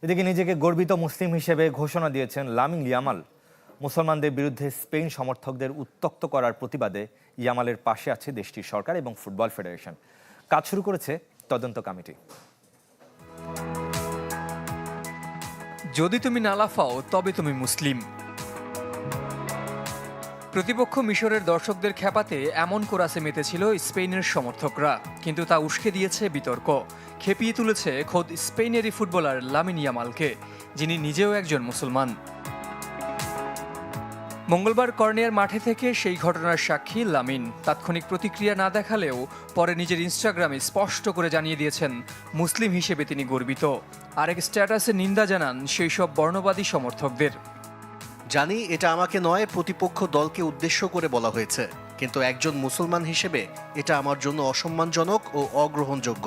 এদিকে নিজেকে গর্বিত মুসলিম হিসেবে ঘোষণা দিয়েছেন লামিন ইয়ামাল। মুসলমানদের বিরুদ্ধে স্পেন সমর্থকদের উত্ত্যক্ত করার প্রতিবাদে ইয়ামালের পাশে আছে দেশটির সরকার এবং ফুটবল ফেডারেশন। কাজ শুরু করেছে তদন্ত কমিটি। যদি তুমি না লাফাও তবে তুমি মুসলিম। প্রতিপক্ষ মিশরের দর্শকদের খেপাতে এমন কোরাসে মেতেছিল স্পেনের সমর্থকরা, কিন্তু তা উস্কে দিয়েছে বিতর্ক। খেপিয়ে তুলেছে খোদ স্পেনেরই ফুটবলার লামিন ইয়ামালকে, যিনি নিজেও একজন মুসলমান। মঙ্গলবার কর্নিয়ার মাঠে থেকে সেই ঘটনার সাক্ষী লামিন। তাৎক্ষণিক প্রতিক্রিয়া না দেখালেও পরে নিজের ইনস্টাগ্রামে স্পষ্ট করে জানিয়ে দিয়েছেন মুসলিম হিসেবে তিনি গর্বিত। আরেক স্ট্যাটাসে নিন্দা জানান সেই সব বর্ণবাদী সমর্থকদের। জানি এটা আমাকে নয়, প্রতিপক্ষ দলকে উদ্দেশ্য করে বলা হয়েছে, কিন্তু একজন মুসলমান হিসেবে এটা আমার জন্য অসম্মানজনক ও অগ্রহণযোগ্য।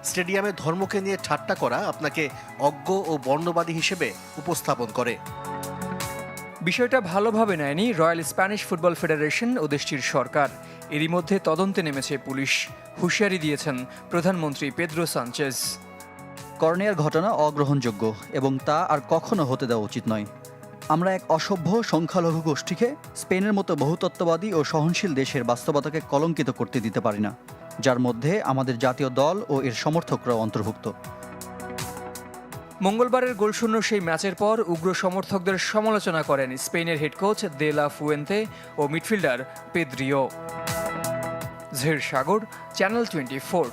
স্টেডিয়ামে ধর্মকে নিয়ে ঠাট্টা করা আপনাকে অজ্ঞ ও বর্ণবাদী হিসেবে উপস্থাপন করে। বিষয়টা ভালোভাবে নেয়নি রয়্যাল স্প্যানিশ ফুটবল ফেডারেশন ও দেশটির সরকার। এরই মধ্যে তদন্তে নেমেছে পুলিশ। হুঁশিয়ারি দিয়েছেন প্রধানমন্ত্রী পেদ্রো সানচেজ। কর্নিয়ার ঘটনা অগ্রহণযোগ্য এবং তা আর কখনো হতে দেওয়া উচিত নয়। আমরা এক অসভ্য সংখ্যালঘু গোষ্ঠীকে স্পেনের মতো বহুতত্ত্ববাদী ও সহনশীল দেশের বাস্তবতাকে কলঙ্কিত করতে দিতে পারি না, যার মধ্যে আমাদের জাতীয় দল ও এর সমর্থকরাও অন্তর্ভুক্ত। মঙ্গলবারের গোলশূন্য সেই ম্যাচের পর উগ্র সমর্থকদের সমালোচনা করেন স্পেনের head coach de la Fuente ও মিডফিল্ডার পেদ্রিও। জহির সাগর, চ্যানেল 24।